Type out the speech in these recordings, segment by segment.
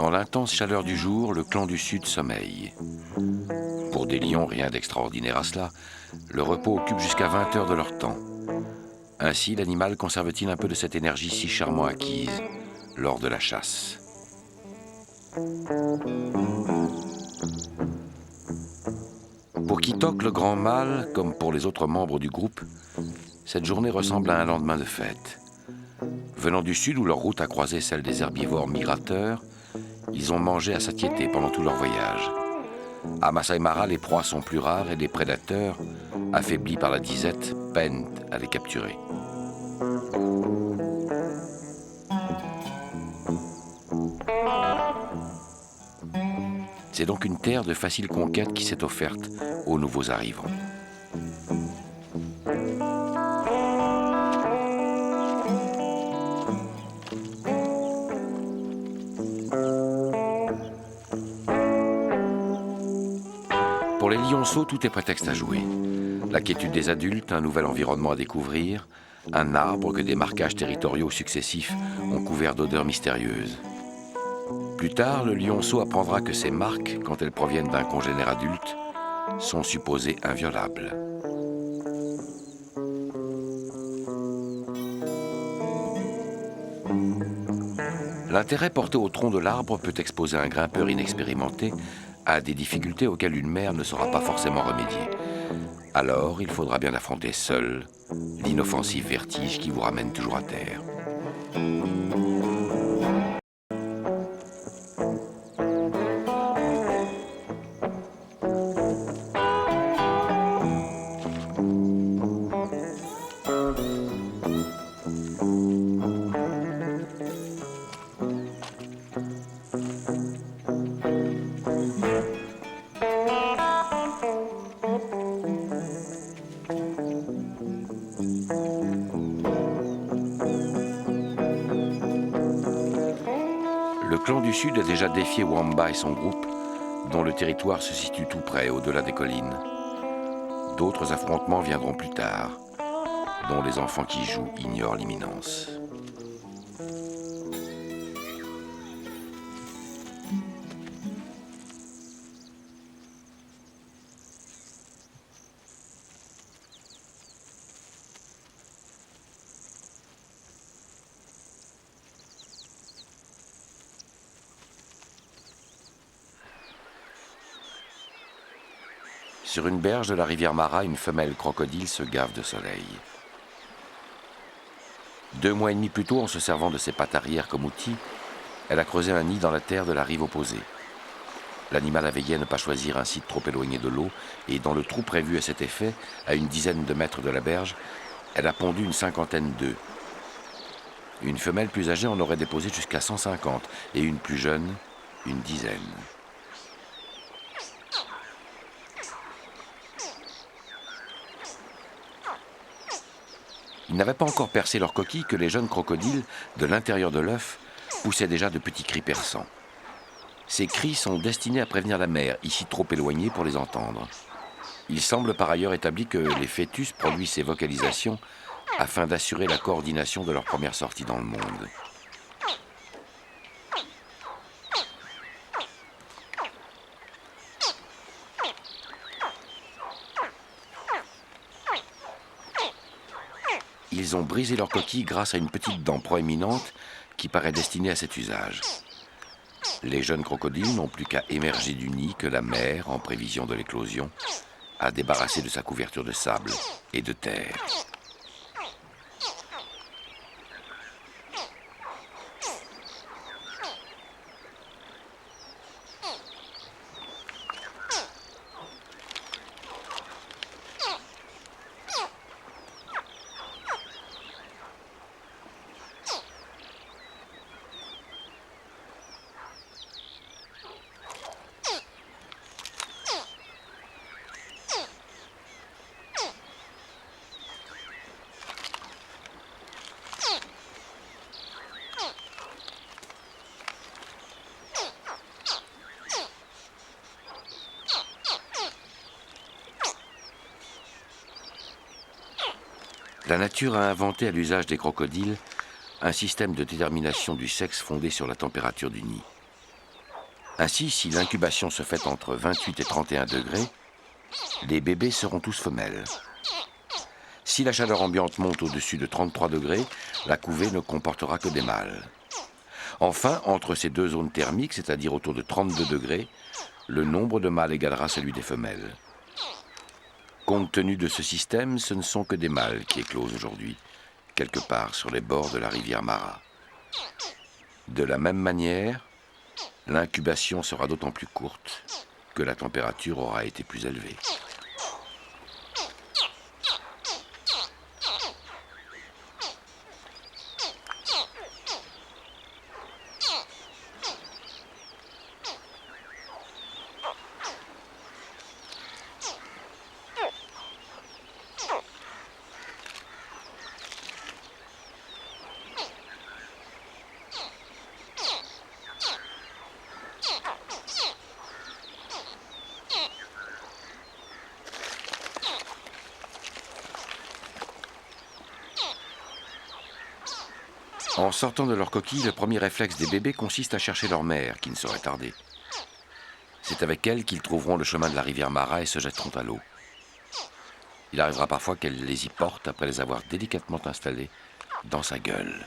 Dans l'intense chaleur du jour, le clan du Sud sommeille. Pour des lions, rien d'extraordinaire à cela. Le repos occupe jusqu'à 20 heures de leur temps. Ainsi, l'animal conserve-t-il un peu de cette énergie si chèrement acquise lors de la chasse. Pour Kitok, le grand mâle, comme pour les autres membres du groupe, cette journée ressemble à un lendemain de fête. Venant du sud où leur route a croisé celle des herbivores migrateurs, ils ont mangé à satiété pendant tout leur voyage. À Masai Mara, les proies sont plus rares et les prédateurs, affaiblis par la disette, peinent à les capturer. C'est donc une terre de facile conquête qui s'est offerte aux nouveaux arrivants. Pour les lionceaux, tout est prétexte à jouer. La quiétude des adultes, un nouvel environnement à découvrir, un arbre que des marquages territoriaux successifs ont couvert d'odeurs mystérieuses. Plus tard, le lionceau apprendra que ces marques, quand elles proviennent d'un congénère adulte, sont supposées inviolables. L'intérêt porté au tronc de l'arbre peut exposer un grimpeur inexpérimenté à des difficultés auxquelles une mère ne saura pas forcément remédier. Alors, il faudra bien affronter seul l'inoffensif vertige qui vous ramène toujours à terre. Le clan du Sud a déjà défié Wamba et son groupe, dont le territoire se situe tout près, au-delà des collines. D'autres affrontements viendront plus tard, dont les enfants qui jouent ignorent l'imminence. Sur une berge de la rivière Mara, une femelle crocodile se gave de soleil. 2 mois et demi plus tôt, en se servant de ses pattes arrière comme outil, elle a creusé un nid dans la terre de la rive opposée. L'animal a veillé à ne pas choisir un site trop éloigné de l'eau et dans le trou prévu à cet effet, à une dizaine de mètres de la berge, elle a pondu une 50aine d'œufs. Une femelle plus âgée en aurait déposé jusqu'à 150 et une plus jeune, une dizaine. Ils n'avaient pas encore percé leur coquille que les jeunes crocodiles, de l'intérieur de l'œuf, poussaient déjà de petits cris perçants. Ces cris sont destinés à prévenir la mère, ici trop éloignée pour les entendre. Il semble par ailleurs établi que les fœtus produisent ces vocalisations afin d'assurer la coordination de leur première sortie dans le monde. Ils ont brisé leur coquille grâce à une petite dent proéminente qui paraît destinée à cet usage. Les jeunes crocodiles n'ont plus qu'à émerger du nid que la mère, en prévision de l'éclosion, a débarrassé de sa couverture de sable et de terre. La nature a inventé à l'usage des crocodiles un système de détermination du sexe fondé sur la température du nid. Ainsi, si l'incubation se fait entre 28 et 31 degrés, les bébés seront tous femelles. Si la chaleur ambiante monte au-dessus de 33 degrés, la couvée ne comportera que des mâles. Enfin, entre ces deux zones thermiques, c'est-à-dire autour de 32 degrés, le nombre de mâles égalera celui des femelles. Compte tenu de ce système, ce ne sont que des mâles qui éclosent aujourd'hui, quelque part sur les bords de la rivière Mara. De la même manière, l'incubation sera d'autant plus courte que la température aura été plus élevée. En sortant de leur coquille, le premier réflexe des bébés consiste à chercher leur mère, qui ne saurait tarder. C'est avec elle qu'ils trouveront le chemin de la rivière Mara et se jetteront à l'eau. Il arrivera parfois qu'elle les y porte après les avoir délicatement installés dans sa gueule.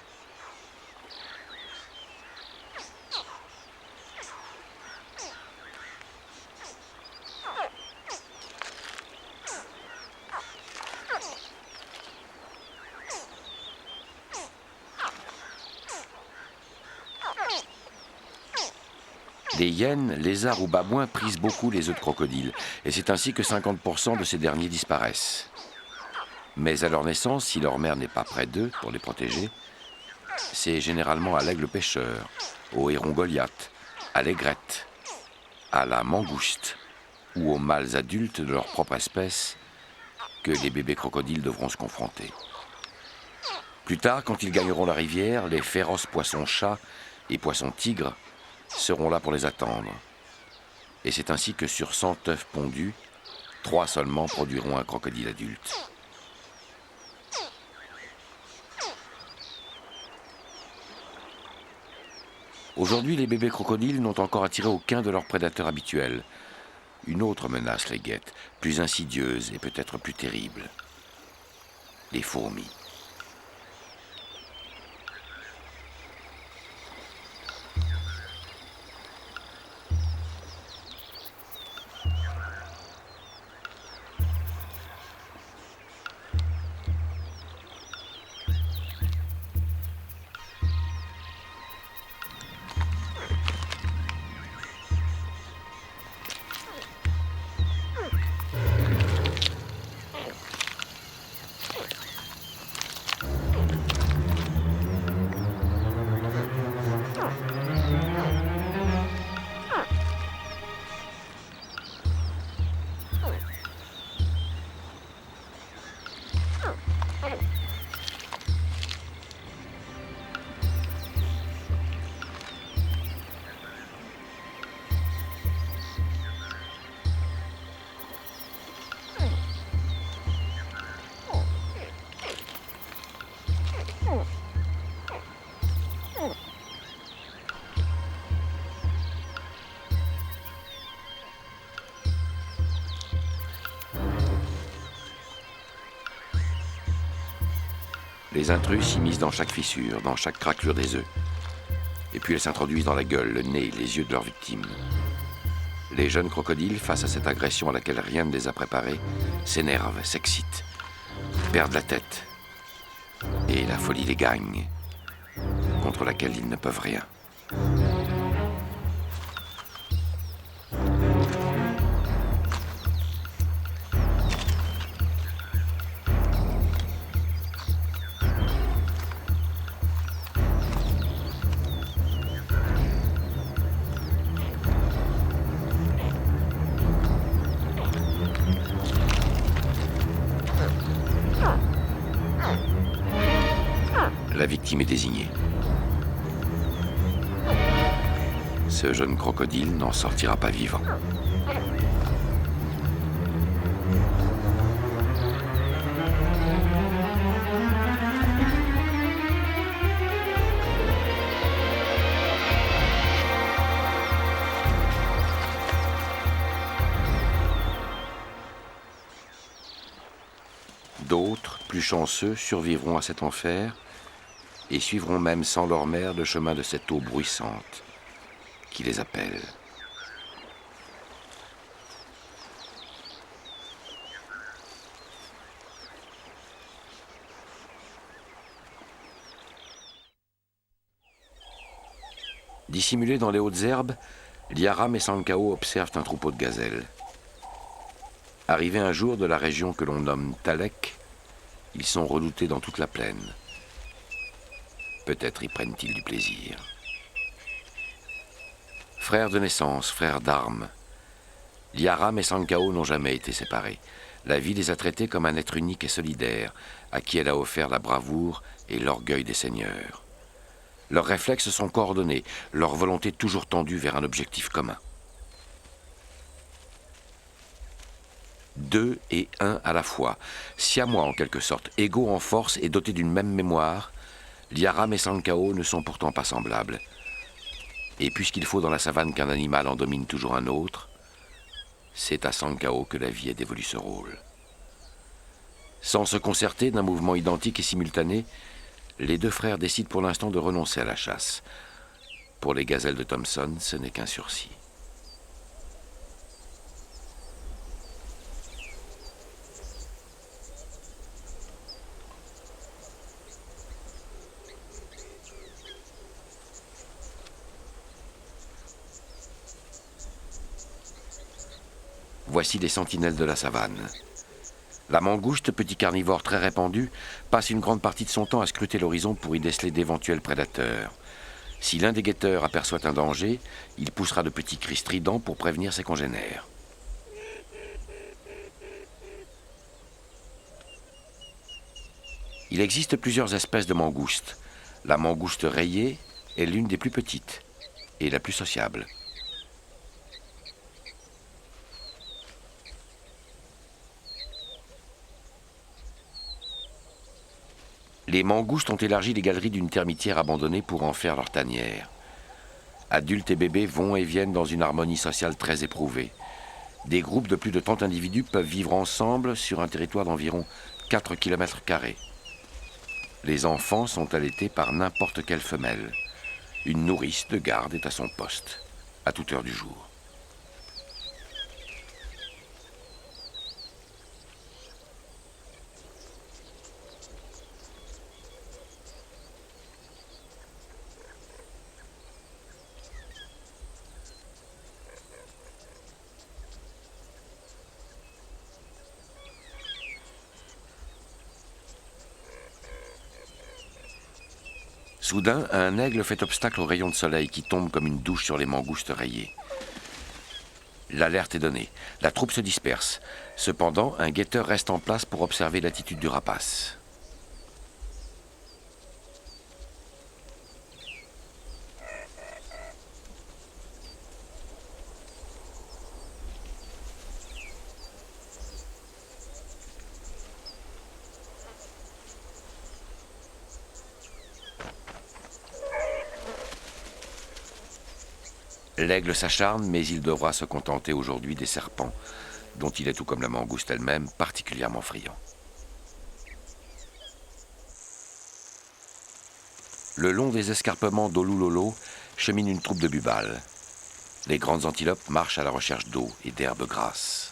Les hyènes, lézards ou babouins prisent beaucoup les œufs de crocodile, et c'est ainsi que 50% de ces derniers disparaissent. Mais à leur naissance, si leur mère n'est pas près d'eux pour les protéger, c'est généralement à l'aigle pêcheur, au héron Goliath, à l'aigrette, à la mangouste ou aux mâles adultes de leur propre espèce que les bébés crocodiles devront se confronter. Plus tard, quand ils gagneront la rivière, les féroces poissons-chats et poissons-tigres seront là pour les attendre. Et c'est ainsi que sur 100 œufs pondus, 3 seulement produiront un crocodile adulte. Aujourd'hui, les bébés crocodiles n'ont encore attiré aucun de leurs prédateurs habituels. Une autre menace les guette, plus insidieuse et peut-être plus terrible. Les fourmis. Les intrus s'immiscent dans chaque fissure, dans chaque craquelure des œufs. Et puis elles s'introduisent dans la gueule, le nez, les yeux de leurs victimes. Les jeunes crocodiles, face à cette agression à laquelle rien ne les a préparés, s'énervent, s'excitent, perdent la tête. Et la folie les gagne, contre laquelle ils ne peuvent rien. La victime est désignée. Ce jeune crocodile n'en sortira pas vivant. D'autres, plus chanceux, survivront à cet enfer et suivront même sans leur mère le chemin de cette eau bruissante qui les appelle. Dissimulés dans les hautes herbes, Liaram et Sankao observent un troupeau de gazelles. Arrivés un jour de la région que l'on nomme Talek, ils sont redoutés dans toute la plaine. Peut-être y prennent-ils du plaisir. Frères de naissance, frères d'armes, Liaram et Sankao n'ont jamais été séparés. La vie les a traités comme un être unique et solidaire, à qui elle a offert la bravoure et l'orgueil des seigneurs. Leurs réflexes sont coordonnés, leur volonté toujours tendue vers un objectif commun. Deux et un à la fois, siamois en quelque sorte, égaux en force et dotés d'une même mémoire, Liaram et Sankao ne sont pourtant pas semblables. Et puisqu'il faut dans la savane qu'un animal en domine toujours un autre, c'est à Sankao que la vie a dévolu ce rôle. Sans se concerter d'un mouvement identique et simultané, les deux frères décident pour l'instant de renoncer à la chasse. Pour les gazelles de Thompson, ce n'est qu'un sursis. Voici les sentinelles de la savane. La mangouste, petit carnivore très répandu, passe une grande partie de son temps à scruter l'horizon pour y déceler d'éventuels prédateurs. Si l'un des guetteurs aperçoit un danger, il poussera de petits cris stridents pour prévenir ses congénères. Il existe plusieurs espèces de mangoustes. La mangouste rayée est l'une des plus petites et la plus sociable. Les mangoustes ont élargi les galeries d'une termitière abandonnée pour en faire leur tanière. Adultes et bébés vont et viennent dans une harmonie sociale très éprouvée. Des groupes de plus de 30 individus peuvent vivre ensemble sur un territoire d'environ 4 km². Les enfants sont allaités par n'importe quelle femelle. Une nourrice de garde est à son poste, à toute heure du jour. Soudain, un aigle fait obstacle aux rayons de soleil qui tombent comme une douche sur les mangoustes rayées. L'alerte est donnée. La troupe se disperse. Cependant, un guetteur reste en place pour observer l'attitude du rapace. L'aigle s'acharne, mais il devra se contenter aujourd'hui des serpents, dont il est, tout comme la mangouste elle-même, particulièrement friand. Le long des escarpements d'Olulolo chemine une troupe de bubales. Les grandes antilopes marchent à la recherche d'eau et d'herbes grasses.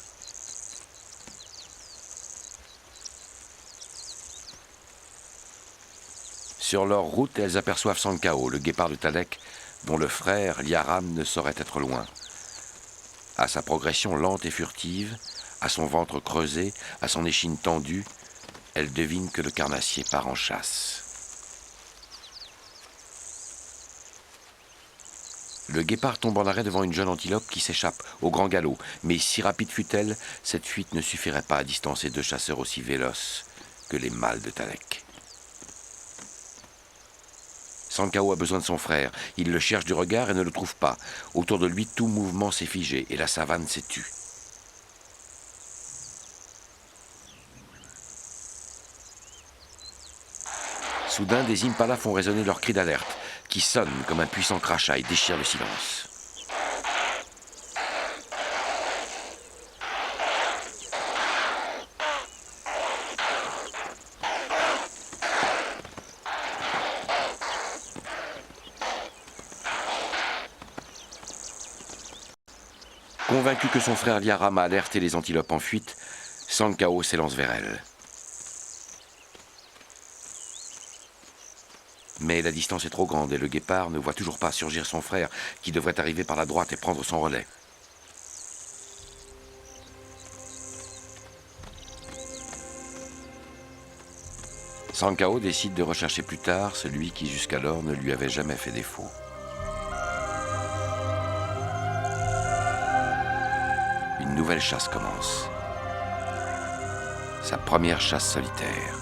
Sur leur route, elles aperçoivent Sankao, le guépard de Talek, dont le frère, Liaram, ne saurait être loin. À sa progression lente et furtive, à son ventre creusé, à son échine tendue, elle devine que le carnassier part en chasse. Le guépard tombe en arrêt devant une jeune antilope qui s'échappe au grand galop, mais si rapide fut-elle, cette fuite ne suffirait pas à distancer deux chasseurs aussi véloces que les mâles de Talek. Sankao a besoin de son frère. Il le cherche du regard et ne le trouve pas. Autour de lui, tout mouvement s'est figé et la savane s'est tue. Soudain, des impalas font résonner leurs cris d'alerte, qui sonnent comme un puissant crachat et déchirent le silence. Convaincu que son frère Liaram a alerté les antilopes en fuite, Sankao s'élance vers elle. Mais la distance est trop grande et le guépard ne voit toujours pas surgir son frère qui devrait arriver par la droite et prendre son relais. Sankao décide de rechercher plus tard celui qui jusqu'alors ne lui avait jamais fait défaut. Une nouvelle chasse commence. Sa première chasse solitaire.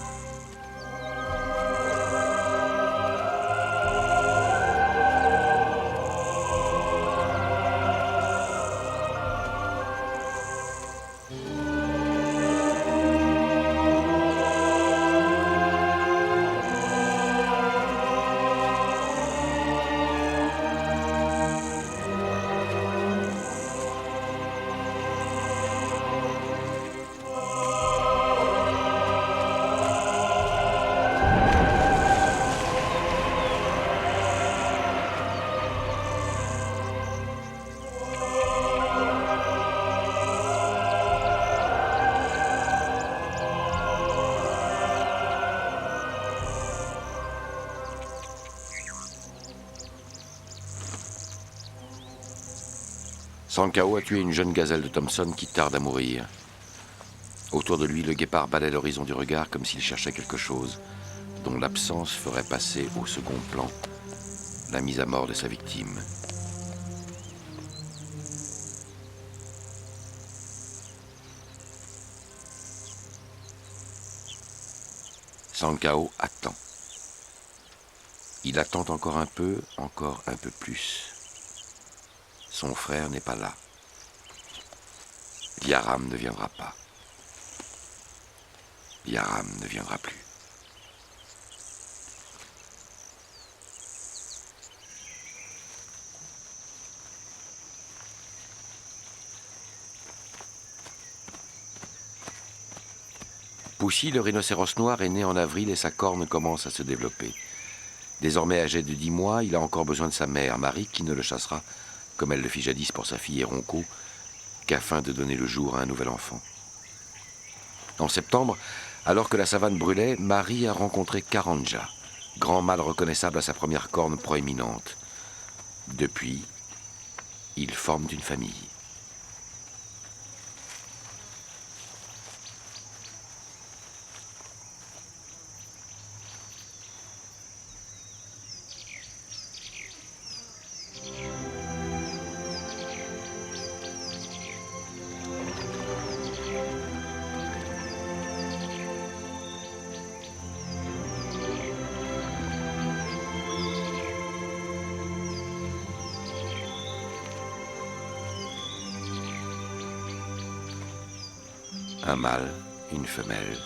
Sankao a tué une jeune gazelle de Thompson qui tarde à mourir. Autour de lui, le guépard balaie l'horizon du regard comme s'il cherchait quelque chose, dont l'absence ferait passer au second plan la mise à mort de sa victime. Sankao attend. Il attend encore un peu plus. Son frère n'est pas là. Liaram ne viendra pas. Liaram ne viendra plus. Poussy, le rhinocéros noir, est né en avril et sa corne commence à se développer. Désormais âgé de 10 mois, il a encore besoin de sa mère, Marie, qui ne le chassera, comme elle le fit jadis pour sa fille Ronco, qu'afin de donner le jour à un nouvel enfant. En septembre, alors que la savane brûlait, Marie a rencontré Karanja, grand mâle reconnaissable à sa première corne proéminente. Depuis, ils forment une famille. Un mâle, une femelle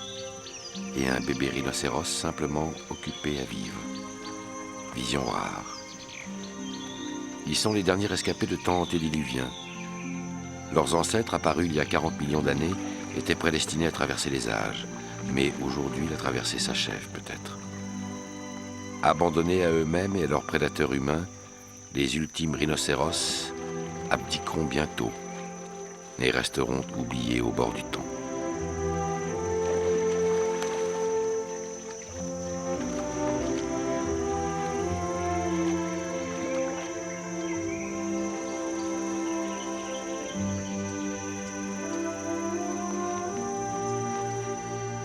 et un bébé rhinocéros simplement occupé à vivre. Vision rare. Ils sont les derniers rescapés de temps antédiluviens. Leurs ancêtres, apparus il y a 40 millions d'années, étaient prédestinés à traverser les âges. Mais aujourd'hui, la traversée s'achève peut-être. Abandonnés à eux-mêmes et à leurs prédateurs humains, les ultimes rhinocéros abdiqueront bientôt et resteront oubliés au bord du temps.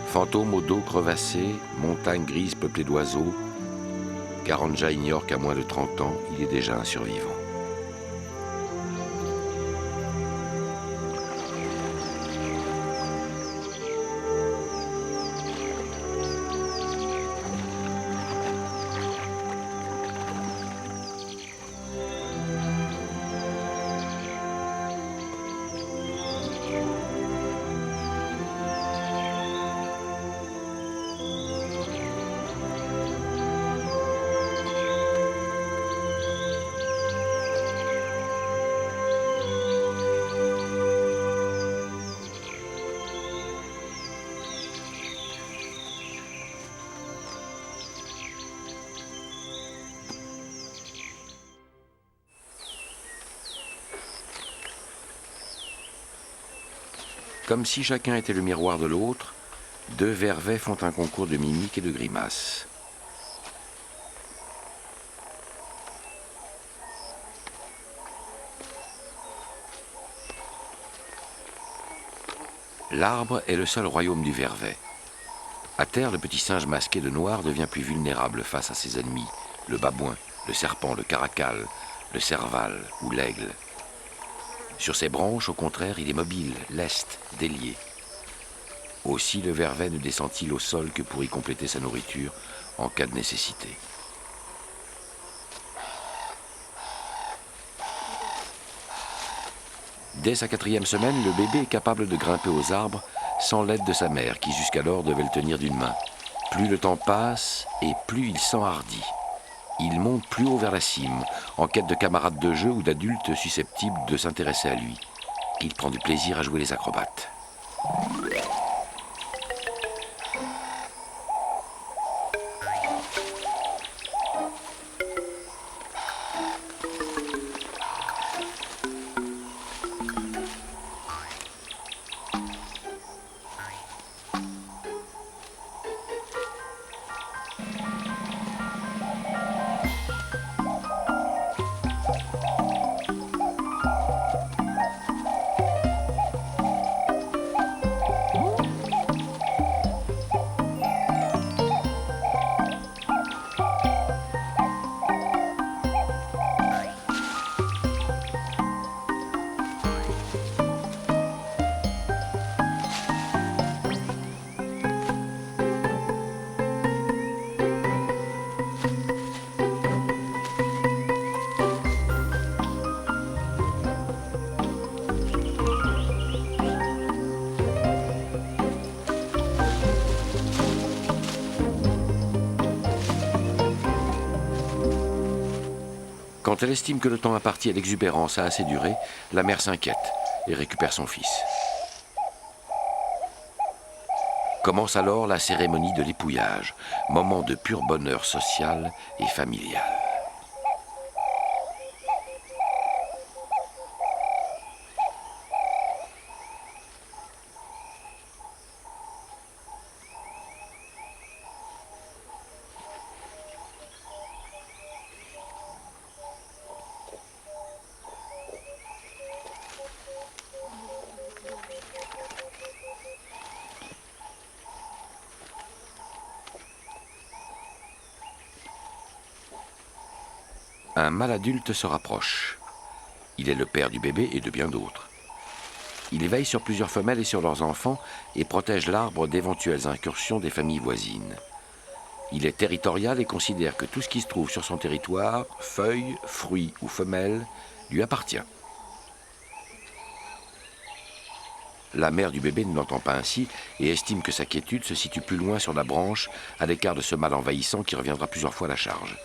Fantôme au dos crevassé, montagne grise peuplée d'oiseaux, Karanja ignore qu'à moins de 30 ans, il est déjà un survivant. Comme si chacun était le miroir de l'autre, deux vervets font un concours de mimiques et de grimaces. L'arbre est le seul royaume du vervet. À terre, le petit singe masqué de noir devient plus vulnérable face à ses ennemis, le babouin, le serpent, le caracal, le serval ou l'aigle. Sur ses branches, au contraire, il est mobile, leste, délié. Aussi le vervet ne descend-il au sol que pour y compléter sa nourriture en cas de nécessité. Dès sa 4e semaine, le bébé est capable de grimper aux arbres sans l'aide de sa mère, qui jusqu'alors devait le tenir d'une main. Plus le temps passe et plus il s'enhardit. Il monte plus haut vers la cime, en quête de camarades de jeu ou d'adultes susceptibles de s'intéresser à lui. Il prend du plaisir à jouer les acrobates. Quand elle estime que le temps imparti à l'exubérance a assez duré, la mère s'inquiète et récupère son fils. Commence alors la cérémonie de l'épouillage, moment de pur bonheur social et familial. Un mâle adulte se rapproche. Il est le père du bébé et de bien d'autres. Il veille sur plusieurs femelles et sur leurs enfants et protège l'arbre d'éventuelles incursions des familles voisines. Il est territorial et considère que tout ce qui se trouve sur son territoire, feuilles, fruits ou femelles, lui appartient. La mère du bébé ne l'entend pas ainsi et estime que sa quiétude se situe plus loin sur la branche, à l'écart de ce mâle envahissant qui reviendra plusieurs fois à la charge.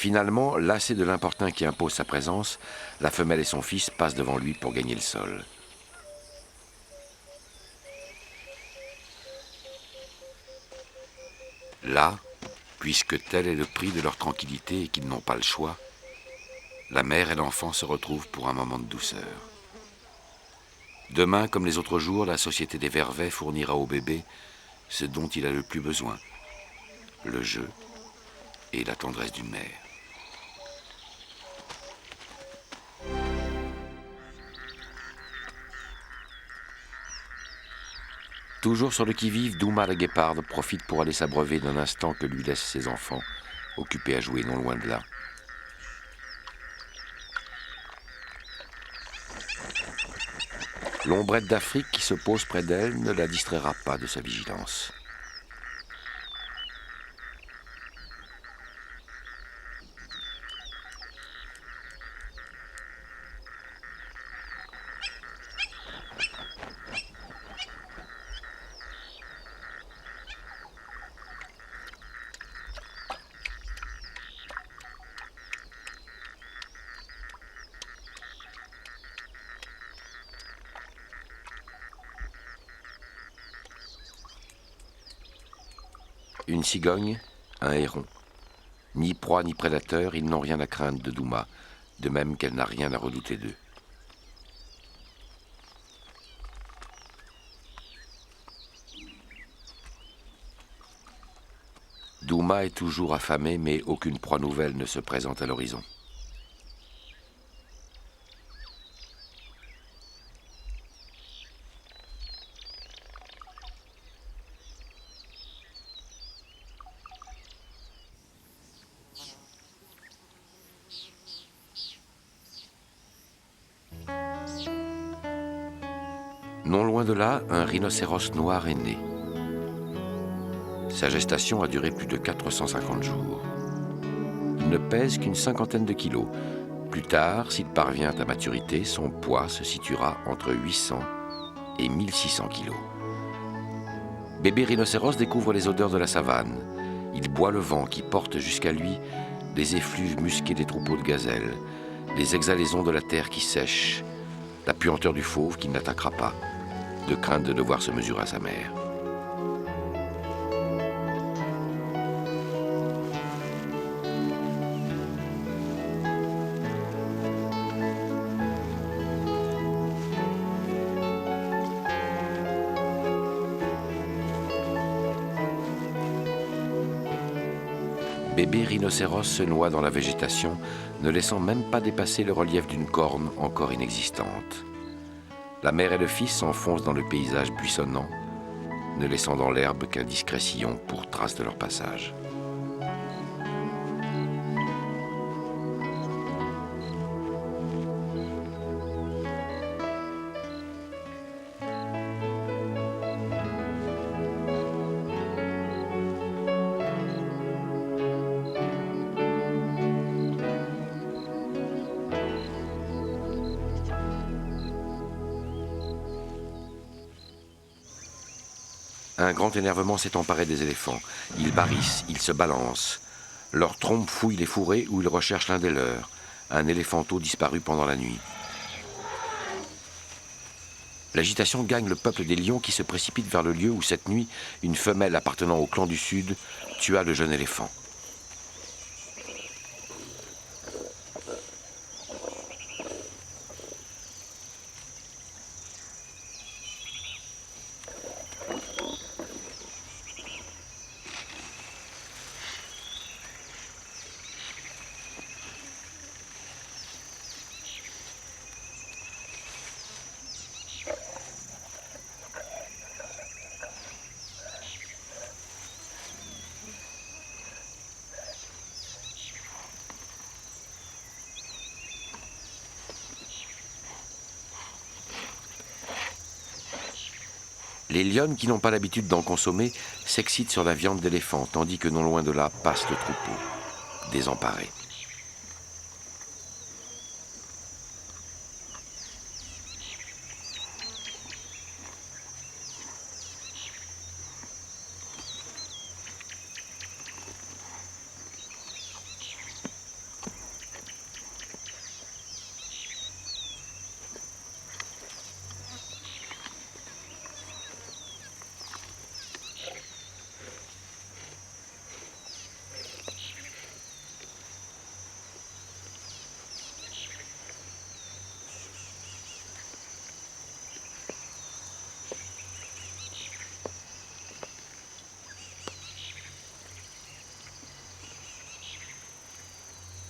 Finalement, lassée de l'importun qui impose sa présence, la femelle et son fils passent devant lui pour gagner le sol. Là, puisque tel est le prix de leur tranquillité et qu'ils n'ont pas le choix, la mère et l'enfant se retrouvent pour un moment de douceur. Demain, comme les autres jours, la société des vervets fournira au bébé ce dont il a le plus besoin, le jeu et la tendresse d'une mère. Toujours sur le qui-vive, Douma la guéparde profite pour aller s'abreuver d'un instant que lui laissent ses enfants, occupés à jouer non loin de là. L'ombrette d'Afrique qui se pose près d'elle ne la distraira pas de sa vigilance. Une cigogne, un héron. Ni proie ni prédateur, ils n'ont rien à craindre de Douma, de même qu'elle n'a rien à redouter d'eux. Douma est toujours affamée, mais aucune proie nouvelle ne se présente à l'horizon. Non loin de là, un rhinocéros noir est né. Sa gestation a duré plus de 450 jours. Il ne pèse qu'une cinquantaine de kilos. Plus tard, s'il parvient à maturité, son poids se situera entre 800 et 1600 kilos. Bébé rhinocéros découvre les odeurs de la savane. Il boit le vent qui porte jusqu'à lui les effluves musqués des troupeaux de gazelles, les exhalaisons de la terre qui sèche, la puanteur du fauve qui n'attaquera pas, de crainte de devoir se mesurer à sa mère. Bébé rhinocéros se noie dans la végétation, ne laissant même pas dépasser le relief d'une corne encore inexistante. La mère et le fils s'enfoncent dans le paysage buissonnant, ne laissant dans l'herbe qu'un discret sillon pour trace de leur passage. Un grand énervement s'est emparé des éléphants. Ils barrissent, ils se balancent. Leur trompe fouille les fourrés où ils recherchent l'un des leurs, un éléphanteau disparu pendant la nuit. L'agitation gagne le peuple des lions qui se précipite vers le lieu où cette nuit, une femelle appartenant au clan du Sud tua le jeune éléphant. Les lionnes qui n'ont pas l'habitude d'en consommer s'excitent sur la viande d'éléphant, tandis que non loin de là passe le troupeau, désemparé.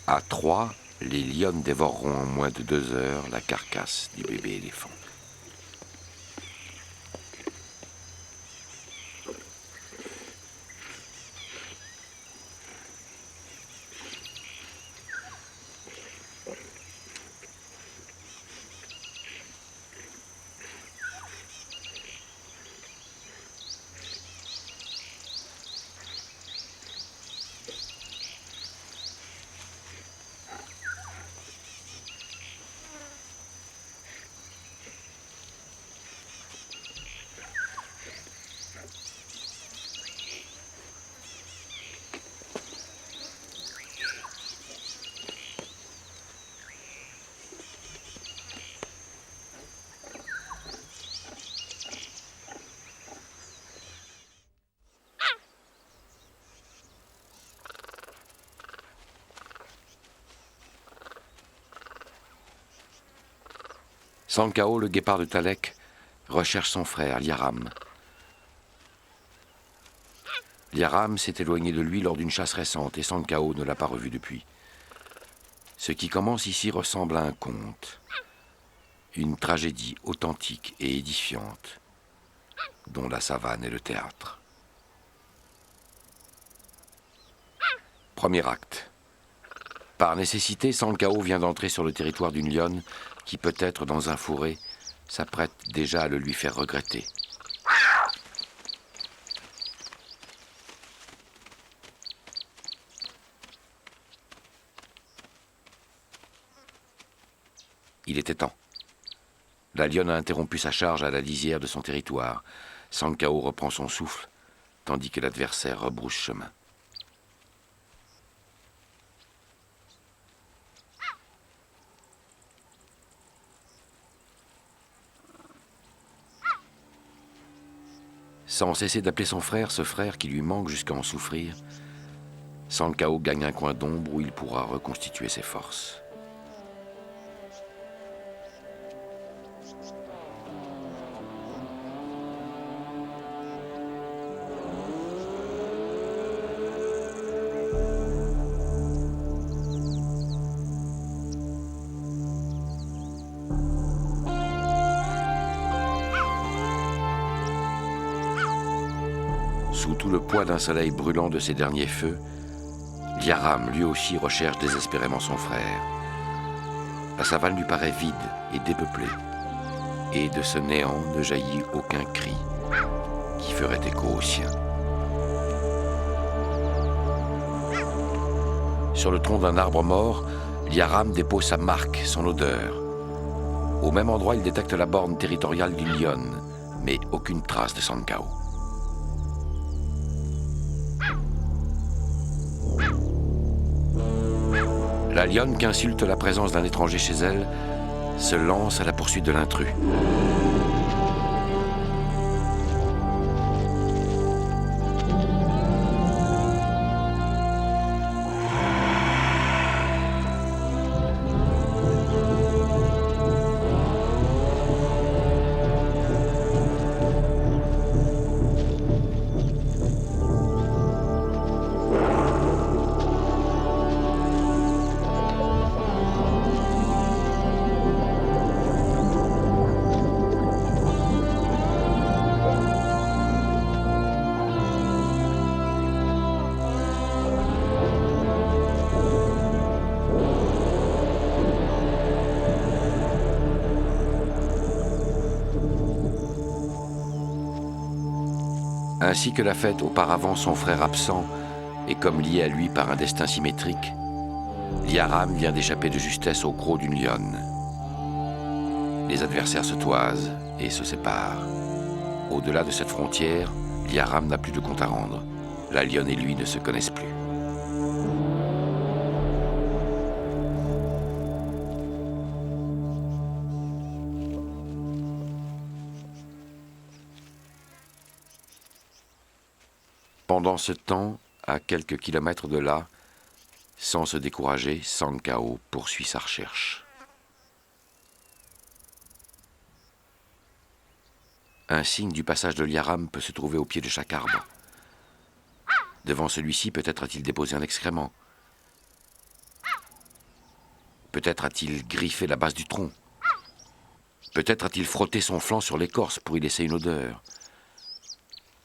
À 3, les lionnes dévoreront en moins de 2 heures la carcasse du bébé éléphant. Sankao, le guépard de Talek, recherche son frère, Liaram. Liaram s'est éloigné de lui lors d'une chasse récente et Sankao ne l'a pas revu depuis. Ce qui commence ici ressemble à un conte, une tragédie authentique et édifiante, dont la savane est le théâtre. Premier acte. Par nécessité, Sankao vient d'entrer sur le territoire d'une lionne qui, peut-être dans un fourré, s'apprête déjà à le lui faire regretter. Il était temps. La lionne a interrompu sa charge à la lisière de son territoire. Sankao reprend son souffle, tandis que l'adversaire rebrousse chemin. Sans cesser d'appeler son frère, ce frère qui lui manque jusqu'à en souffrir, Sankao gagne un coin d'ombre où il pourra reconstituer ses forces. Sous tout le poids d'un soleil brûlant de ses derniers feux, Liaram lui aussi recherche désespérément son frère. La savane lui paraît vide et dépeuplée, et de ce néant ne jaillit aucun cri qui ferait écho au sien. Sur le tronc d'un arbre mort, Liaram dépose sa marque, son odeur. Au même endroit, il détecte la borne territoriale d'une lionne, mais aucune trace de Sankao. La lionne, qu'insulte la présence d'un étranger chez elle, se lance à la poursuite de l'intrus. Ainsi que l'a fait auparavant son frère absent et comme lié à lui par un destin symétrique, Liaram vient d'échapper de justesse au croc d'une lionne. Les adversaires se toisent et se séparent. Au-delà de cette frontière, Liaram n'a plus de compte à rendre. La lionne et lui ne se connaissent plus. Pendant ce temps, à quelques kilomètres de là, sans se décourager, Sankao poursuit sa recherche. Un signe du passage de Liaram peut se trouver au pied de chaque arbre. Devant celui-ci, peut-être a-t-il déposé un excrément. Peut-être a-t-il griffé la base du tronc. Peut-être a-t-il frotté son flanc sur l'écorce pour y laisser une odeur.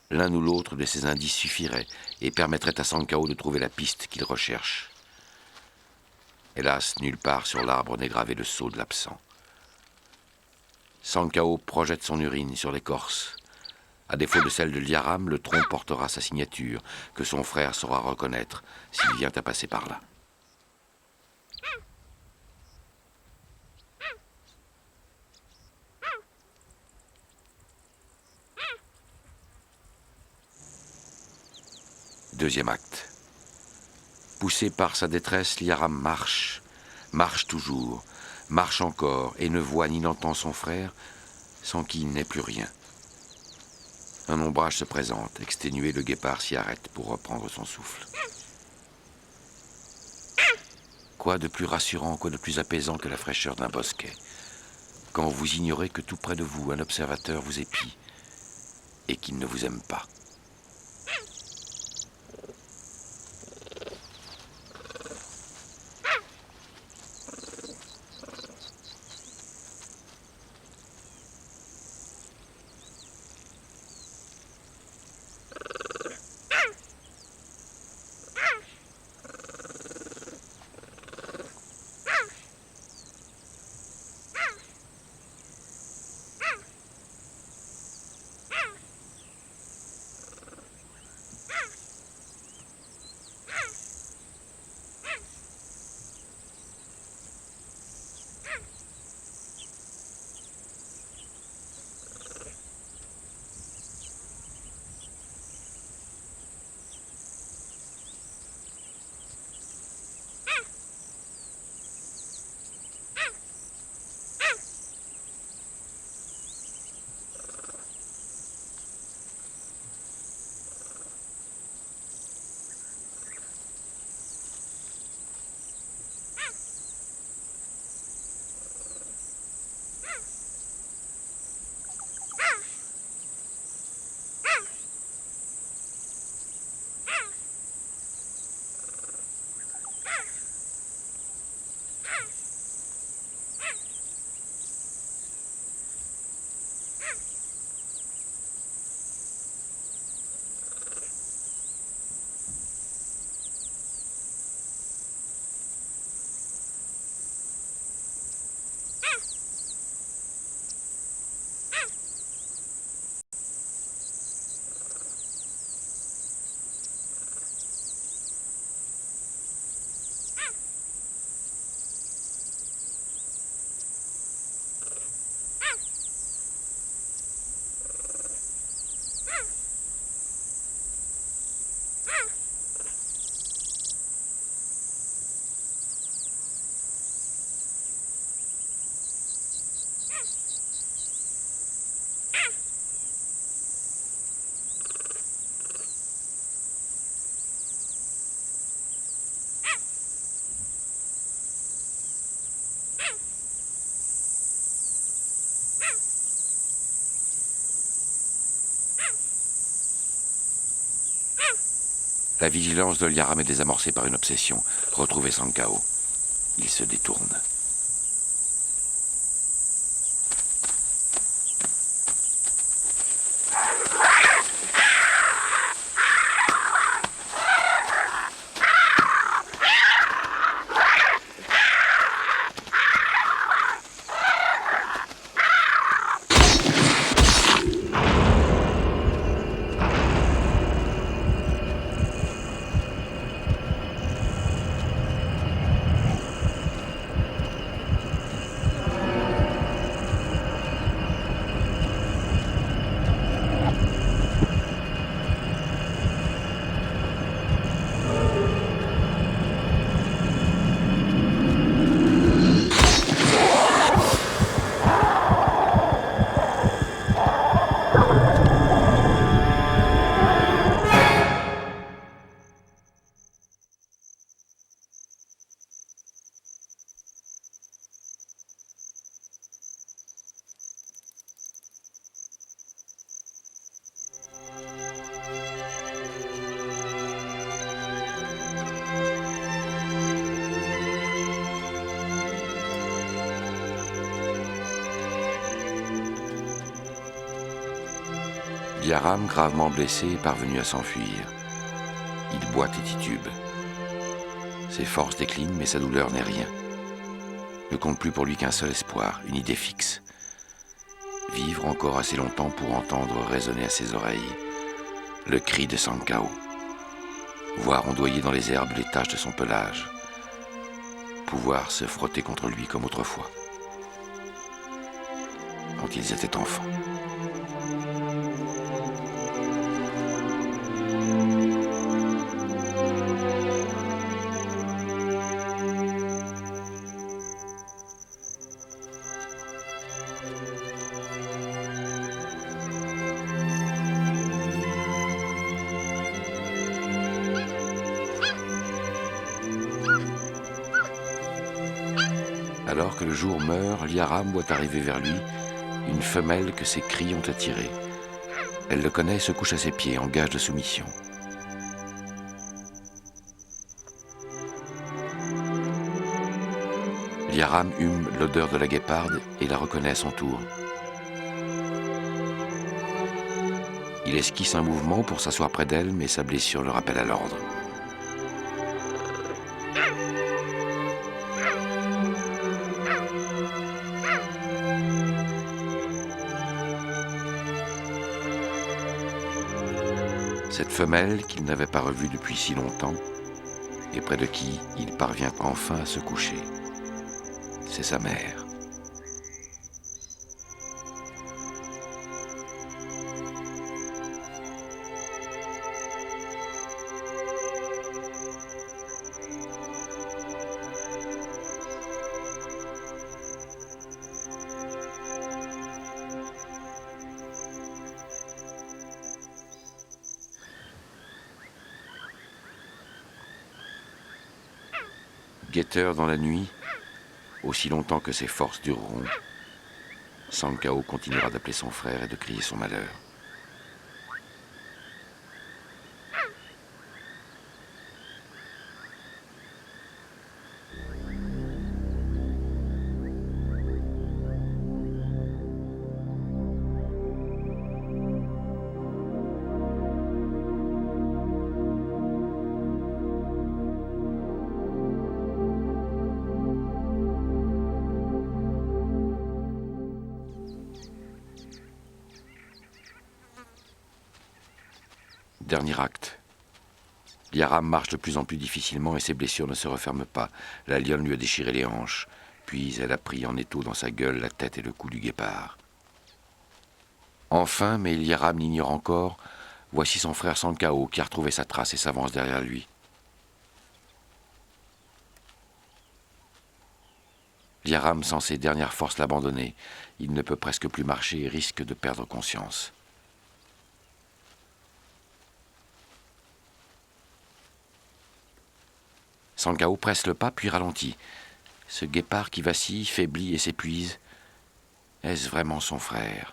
L'un ou l'autre de ces indices suffirait et permettrait à Sankao de trouver la piste qu'il recherche. Hélas, nulle part sur l'arbre n'est gravé le sceau de l'absent. Sankao projette son urine sur l'écorce. À défaut de celle de Liaram, le tronc portera sa signature, que son frère saura reconnaître s'il vient à passer par là. Deuxième acte. Poussé par sa détresse, Liaram marche, marche toujours, marche encore et ne voit ni n'entend son frère, sans qui il n'est plus rien. Un ombrage se présente, exténué, le guépard s'y arrête pour reprendre son souffle. Quoi de plus rassurant, quoi de plus apaisant que la fraîcheur d'un bosquet? quand vous ignorez que tout près de vous, un observateur vous épie et qu'il ne vous aime pas. La vigilance de Liaram est désamorcée par une obsession, retrouver Sankao. Il se détourne. Liaram, gravement blessé, est parvenu à s'enfuir. Il boite et titube. Ses forces déclinent, mais sa douleur n'est rien. Ne compte plus pour lui qu'un seul espoir, une idée fixe. Vivre encore assez longtemps pour entendre résonner à ses oreilles le cri de Sankao. Voir ondoyer dans les herbes les taches de son pelage. Pouvoir se frotter contre lui comme autrefois, quand ils étaient enfants. À Alors que le jour meurt, Liaram voit arriver vers lui une femelle que ses cris ont attirée. Elle le connaît et se couche à ses pieds en gage de soumission. Liaram hume l'odeur de la guéparde et la reconnaît à son tour. Il esquisse un mouvement pour s'asseoir près d'elle, mais sa blessure le rappelle à l'ordre. Cette femelle qu'il n'avait pas revue depuis si longtemps, et près de qui il parvient enfin à se coucher, c'est sa mère. Guetteur dans la nuit, aussi longtemps que ses forces dureront, Sankao continuera d'appeler son frère et de crier son malheur. Dernier acte. Liaram marche de plus en plus difficilement et ses blessures ne se referment pas. La lionne lui a déchiré les hanches, puis elle a pris en étau dans sa gueule la tête et le cou du guépard. Enfin, mais Liaram l'ignore encore, voici son frère Sankao qui a retrouvé sa trace et s'avance derrière lui. Liaram sent ses dernières forces l'abandonner. Il ne peut presque plus marcher et risque de perdre conscience. Sankao presse le pas puis ralentit. Ce guépard qui vacille, faiblit et s'épuise, est-ce vraiment son frère ?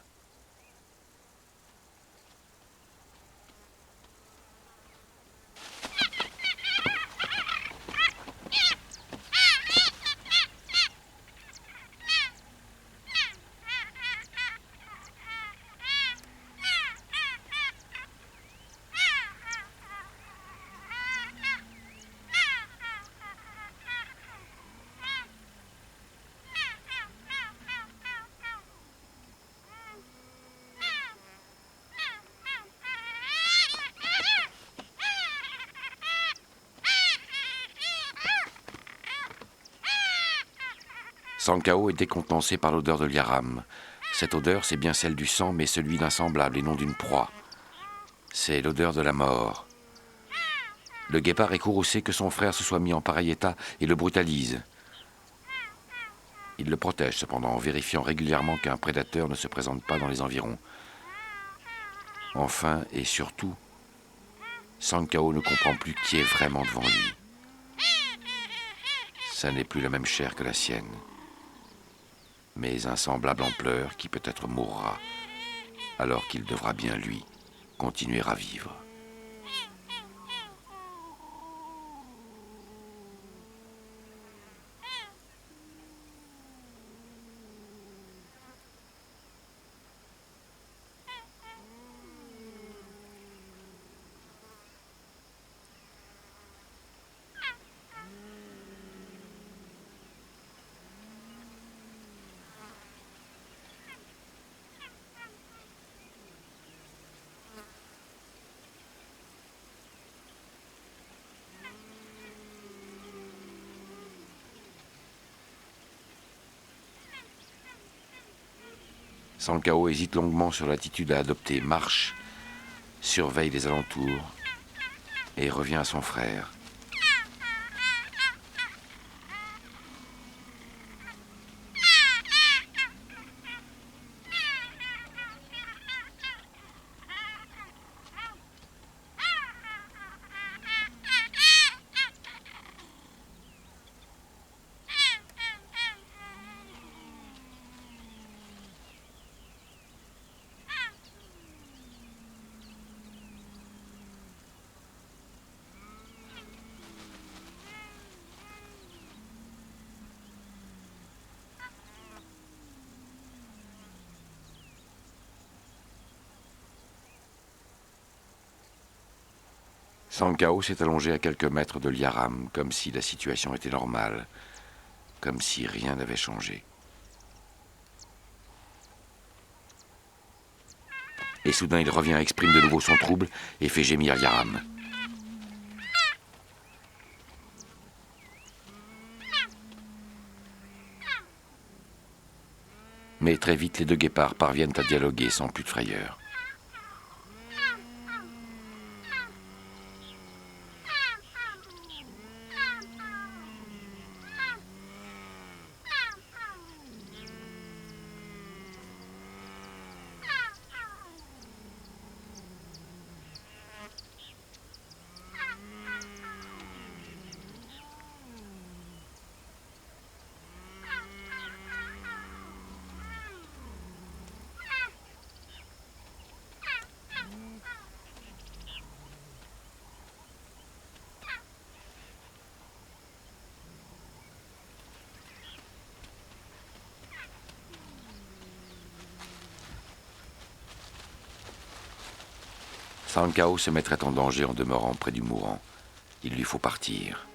Sankao est décontenancé par l'odeur de Liaram. Cette odeur, c'est bien celle du sang, mais celui d'un semblable et non d'une proie. C'est l'odeur de la mort. Le guépard est courroucé que son frère se soit mis en pareil état et le brutalise. Il le protège cependant en vérifiant régulièrement qu'un prédateur ne se présente pas dans les environs. Enfin et surtout, Sankao ne comprend plus qui est vraiment devant lui. Ça n'est plus la même chair que la sienne, mais un semblable en pleurs qui peut-être mourra, alors qu'il devra bien, lui, continuer à vivre. Sankao hésite longuement sur l'attitude à adopter, marche, surveille les alentours et revient à son frère. Sankao s'est allongé à quelques mètres de Liaram, comme si la situation était normale, comme si rien n'avait changé. Et soudain, il revient, exprime de nouveau son trouble et fait gémir Liaram. Mais très vite, les deux guépards parviennent à dialoguer sans plus de frayeur. Sankao se mettrait en danger en demeurant près du mourant. Il lui faut partir.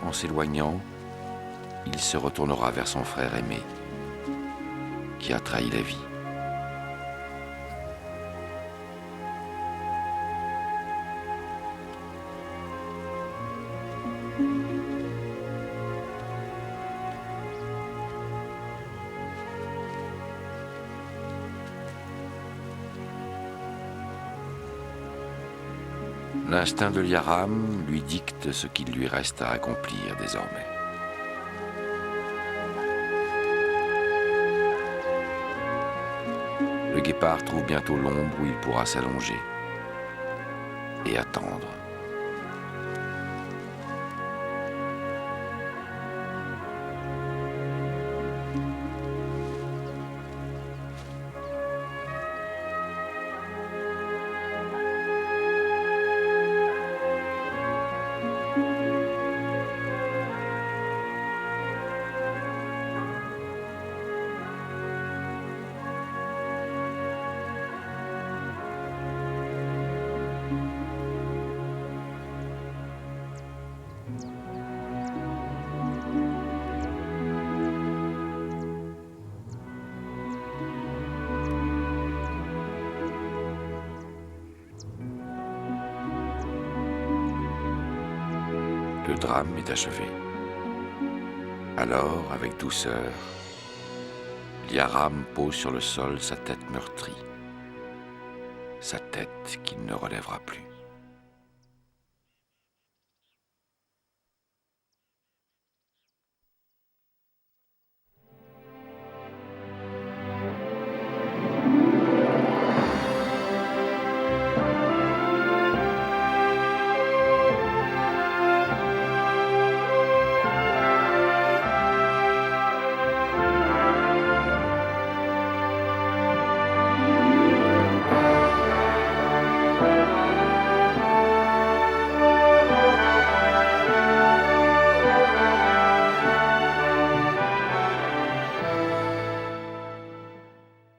En s'éloignant, il se retournera vers son frère aimé, qui a trahi la vie. L'instinct de Liaram lui dicte ce qu'il lui reste à accomplir désormais. Le guépard trouve bientôt l'ombre où il pourra s'allonger et attendre. Le drame est achevé. Alors, avec douceur, Liaram pose sur le sol sa tête meurtrie, sa tête qu'il ne relèvera plus.